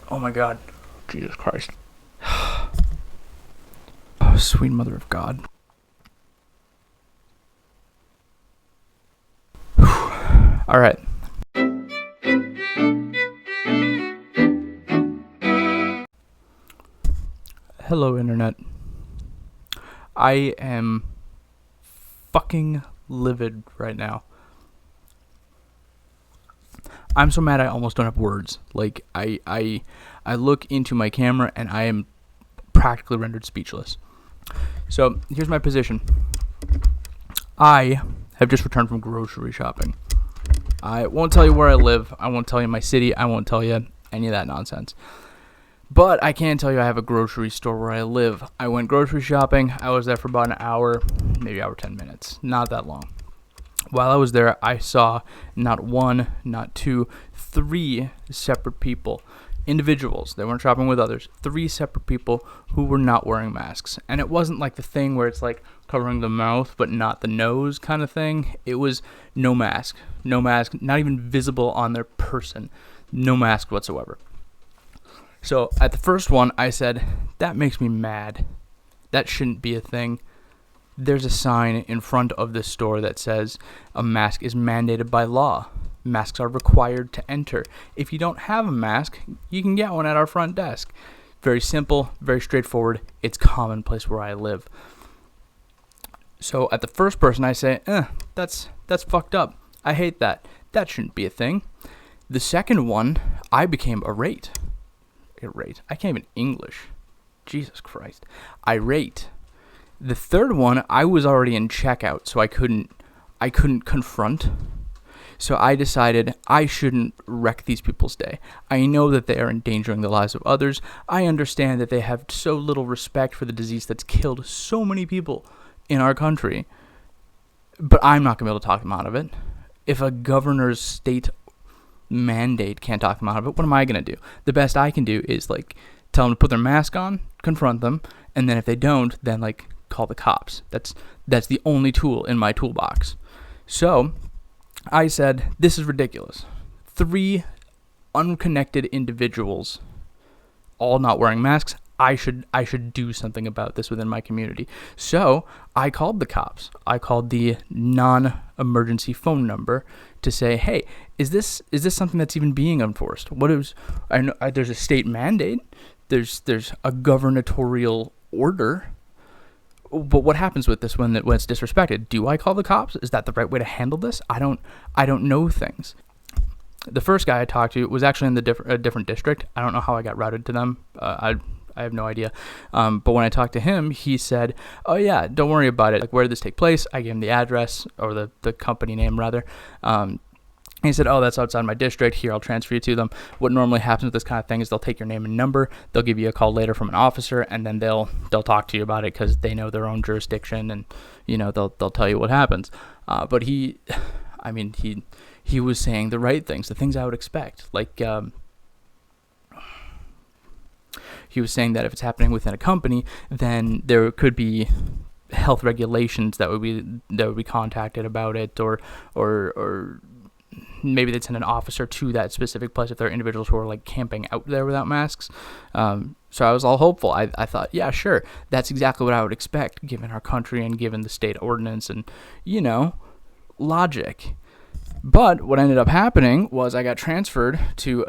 Oh my God. Jesus Christ. Oh, sweet mother of God. All right. Hello, Internet. I am fucking livid right now. I'm so mad I almost don't have words. Like, I look into my camera and I am practically rendered speechless. So, here's my position. I have just returned from grocery shopping. I won't tell you where I live. I won't tell you my city. I won't tell you any of that nonsense. But I can tell you I have a grocery store where I live. I went grocery shopping. I was there for about an hour, maybe hour 10 minutes. Not that long. While I was there, I saw not one, not two, three separate people. Individuals. They weren't shopping with others. Three separate people who were not wearing masks. And it wasn't like the thing where it's like covering the mouth but not the nose kind of thing. It was no mask. No mask. Not even visible on their person. No mask whatsoever. So at the first one, I said, that makes me mad. That shouldn't be a thing. There's a sign in front of this store that says a mask is mandated by law. Masks are required to enter. If you don't have a mask, you can get one at our front desk. Very simple, very straightforward. It's commonplace where I live. So at the first person, I say, that's fucked up. I hate that. That shouldn't be a thing. The second one, I became irate. I can't even English. Jesus Christ. Irate. The third one, I was already in checkout, so I couldn't confront. So I decided I shouldn't wreck these people's day. I know that they are endangering the lives of others. I understand that they have so little respect for the disease that's killed so many people in our country. But I'm not going to be able to talk them out of it. If a governor's state mandate can't talk them out of it, what am I going to do? The best I can do is tell them to put their mask on, confront them, and then if they don't, then call the cops. That's the only tool in my toolbox. So I said, this is ridiculous. 3 unconnected individuals all not wearing masks. I should do something about this within my community. So I called the cops. I called the non-emergency phone number to say, hey, is this something that's even being enforced? I know there's a state mandate. There's a gubernatorial order. But what happens with this when it's disrespected? Do I call the cops? Is that the right way to handle this? I don't know things. The first guy I talked to was actually in a different district. I don't know how I got routed to them. I have no idea. But when I talked to him, he said, oh yeah, don't worry about it. Where did this take place? I gave him the address, or the company name rather. He said, oh, that's outside my district. Here, I'll transfer you to them. What normally happens with this kind of thing is they'll take your name and number. They'll give you a call later from an officer, and then they'll talk to you about it because they know their own jurisdiction, and they'll tell you what happens. But he was saying the right things, the things I would expect. He was saying that if it's happening within a company, then there could be health regulations that would be contacted about it, or maybe they'd send an officer to that specific place if there are individuals who are camping out there without masks. So I was all hopeful. I thought, yeah, sure, that's exactly what I would expect given our country and given the state ordinance and logic. But what ended up happening was I got transferred to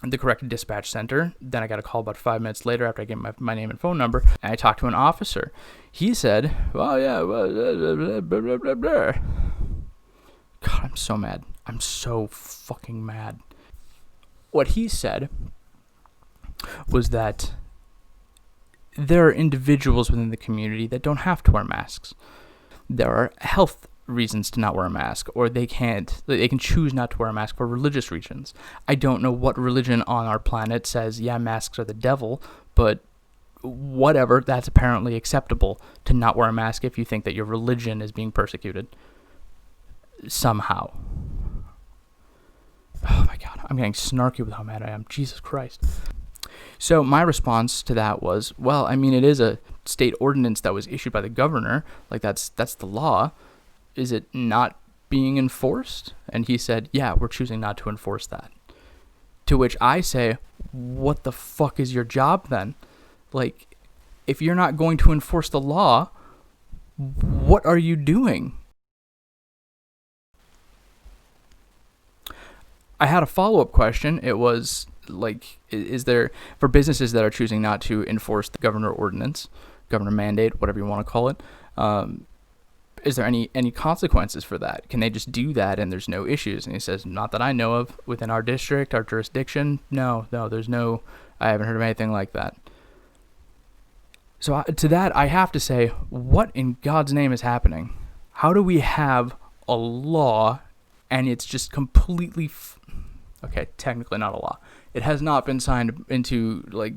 the correct dispatch center. Then I got a call about 5 minutes later after I gave my name and phone number, and I talked to an officer. He said, well, yeah, blah, blah, blah, blah. God, I'm so mad. I'm so fucking mad. What he said was that there are individuals within the community that don't have to wear masks. There are health reasons to not wear a mask, or they can choose not to wear a mask for religious reasons. I don't know what religion on our planet says, yeah, masks are the devil, but whatever, that's apparently acceptable to not wear a mask if you think that your religion is being persecuted somehow. Oh my God, I'm getting snarky with how mad I am. Jesus Christ. So my response to that was, well, I mean, it is a state ordinance that was issued by the governor. That's the law. Is it not being enforced? And he said, yeah, we're choosing not to enforce that. To which I say, what the fuck is your job then? Like, if you're not going to enforce the law, what are you doing? I had a follow-up question. It was like, is there, for businesses that are choosing not to enforce the governor ordinance, governor mandate, whatever you want to call it, is there any consequences for that? Can they just do that and there's no issues? And he says, not that I know of within our district, our jurisdiction. No, there's no, I haven't heard of anything like that. So to that, I have to say, what in God's name is happening? How do we have a law and it's just completely, okay, technically not a law. It has not been signed into, like,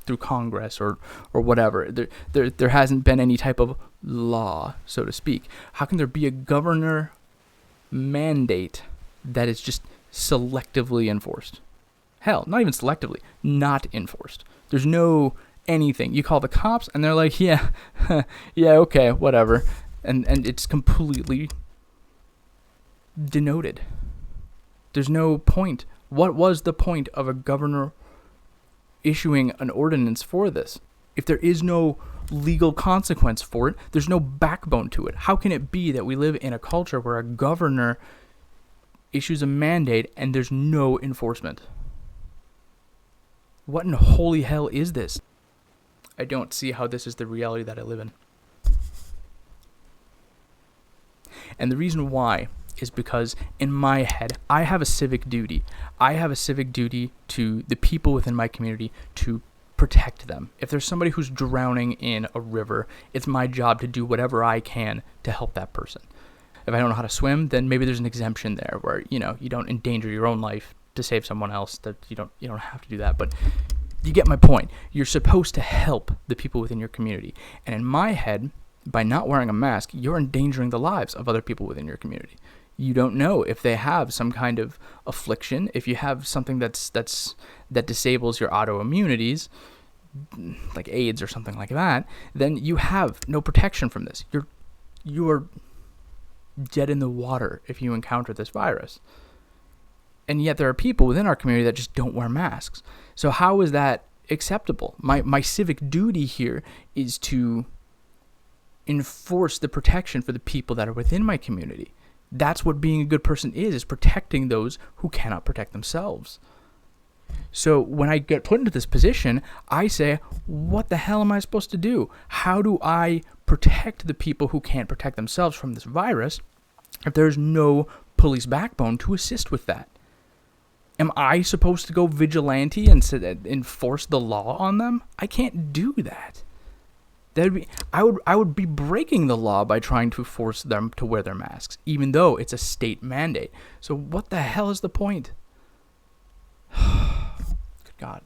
through Congress or whatever. There hasn't been any type of law, so to speak. How can there be a governor mandate that is just selectively enforced? Hell, not even selectively, not enforced. There's no anything. You call the cops and they're like, yeah, yeah, okay, whatever. And it's completely denoted. There's no point. What was the point of a governor issuing an ordinance for this? If there is no legal consequence for it, there's no backbone to it. How can it be that we live in a culture where a governor issues a mandate and there's no enforcement? What in holy hell is this? I don't see how this is the reality that I live in. And the reason why is because in my head, I have a civic duty. I have a civic duty to the people within my community to protect them. If there's somebody who's drowning in a river, it's my job to do whatever I can to help that person. If I don't know how to swim, then maybe there's an exemption there where, you don't endanger your own life to save someone else. That you don't have to do that, but you get my point. You're supposed to help the people within your community. And in my head, by not wearing a mask, you're endangering the lives of other people within your community. You don't know if they have some kind of affliction, if you have something that disables your autoimmunities, like AIDS or something like that, then you have no protection from this. You are dead in the water if you encounter this virus. And yet there are people within our community that just don't wear masks. So how is that acceptable? My civic duty here is to enforce the protection for the people that are within my community. That's what being a good person is protecting those who cannot protect themselves. So when I get put into this position, I say, what the hell am I supposed to do? How do I protect the people who can't protect themselves from this virus if there's no police backbone to assist with that? Am I supposed to go vigilante and enforce the law on them? I can't do that. I would be breaking the law by trying to force them to wear their masks, even though it's a state mandate. So what the hell is the point? Good God.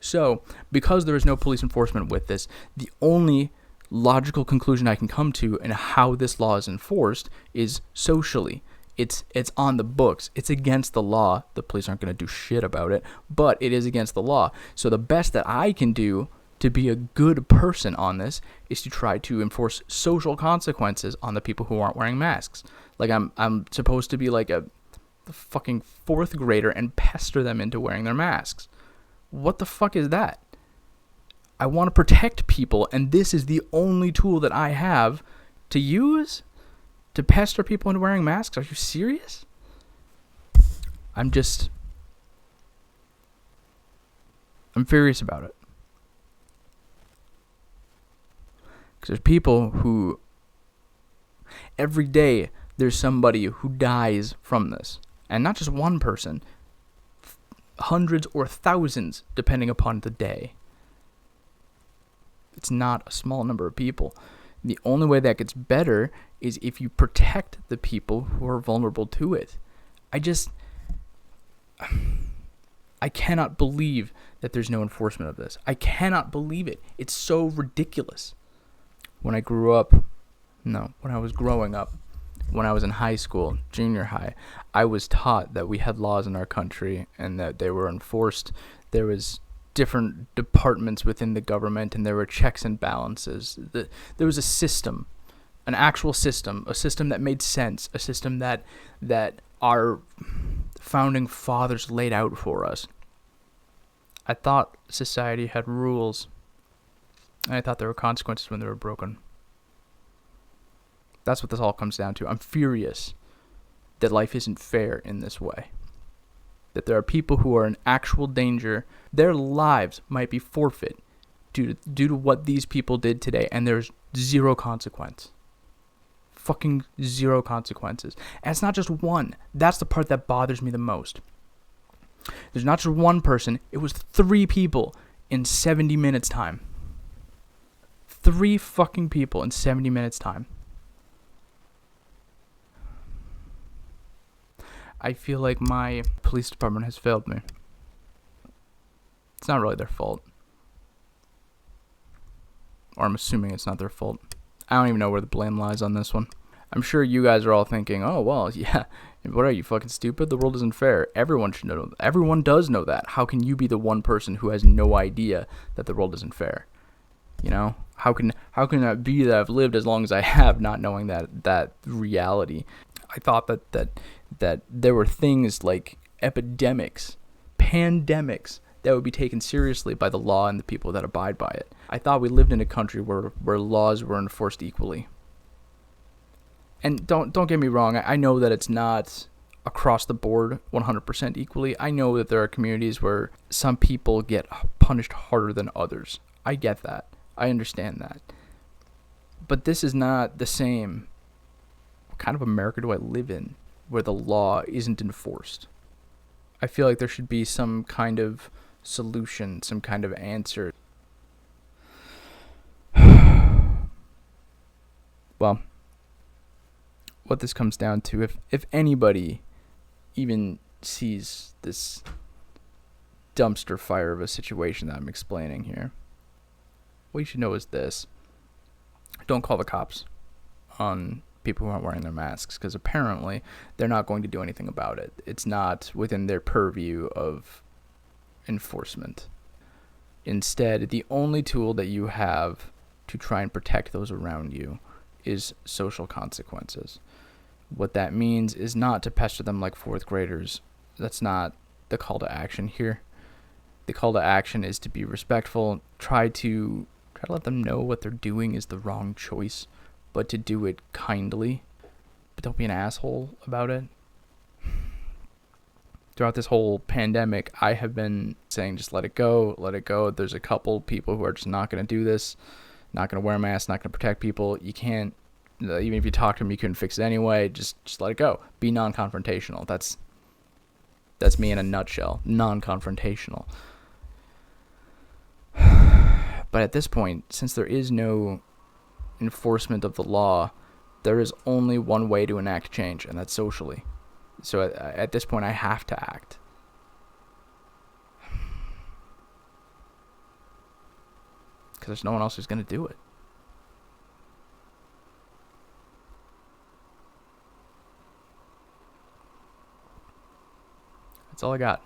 So, because there is no police enforcement with this, the only logical conclusion I can come to in how this law is enforced is socially. It's on the books. It's against the law. The police aren't going to do shit about it, but it is against the law. So the best that I can do to be a good person on this is to try to enforce social consequences on the people who aren't wearing masks. Like I'm supposed to be like a fucking fourth grader and pester them into wearing their masks. What the fuck is that? I want to protect people, and this is the only tool that I have to use to pester people into wearing masks? Are you serious? I'm furious about it. Because there's people who, every day, there's somebody who dies from this. And not just one person, hundreds or thousands, depending upon the day. It's not a small number of people. The only way that gets better is if you protect the people who are vulnerable to it. I cannot believe that there's no enforcement of this. I cannot believe it. It's so ridiculous. When I was growing up, when I was in high school, junior high, I was taught that we had laws in our country and that they were enforced. There was different departments within the government and there were checks and balances. There was a system an actual system, a system that made sense, a system that our founding fathers laid out for us. I thought society had rules, and I thought there were consequences when they were broken. That's what this all comes down to. I'm furious that life isn't fair in this way. That there are people who are in actual danger. Their lives might be forfeit due to what these people did today, and there's zero consequence. Fucking zero consequences. And it's not just one. That's the part that bothers me the most. There's not just one person. It was 3 people in 70 minutes time. 3 fucking people in 70 minutes time. I feel like my police department has failed me. It's not really their fault. Or I'm assuming it's not their fault. I don't even know where the blame lies on this one. I'm sure you guys are all thinking, oh, well, yeah, what are you, fucking stupid? The world isn't fair. Everyone should know. Everyone does know that. How can you be the one person who has no idea that the world isn't fair? You know? How can that be that I've lived as long as I have not knowing that reality? I thought that there were things like epidemics, pandemics, that would be taken seriously by the law and the people that abide by it. I thought we lived in a country where laws were enforced equally. And don't get me wrong, I know that it's not across the board 100% equally. I know that there are communities where some people get punished harder than others. I get that. I understand that. But this is not the same. What kind of America do I live in where the law isn't enforced? I feel like there should be some kind of solution, some kind of answer. Well, what this comes down to, if anybody even sees this dumpster fire of a situation that I'm explaining here, what you should know is this: don't call the cops on people who aren't wearing their masks, because apparently they're not going to do anything about it. It's not within their purview of enforcement. Instead, the only tool that you have to try and protect those around you is social consequences. What that means is not to pester them like 4th graders. That's not the call to action here. The call to action is to be respectful, try to let them know what they're doing is the wrong choice, but to do it kindly. But don't be an asshole about it. Throughout this whole pandemic, I have been saying just let it go, let it go. There's a couple people who are just not going to do this, not going to wear a mask, not going to protect people. You can't, even if you talk to them, you couldn't fix it anyway. Just let it go. Be non-confrontational. That's me in a nutshell. Non-confrontational. But at this point, since there is no enforcement of the law, there is only one way to enact change, and that's socially. So at this point, I have to act. Because there's no one else who's going to do it. That's all I got.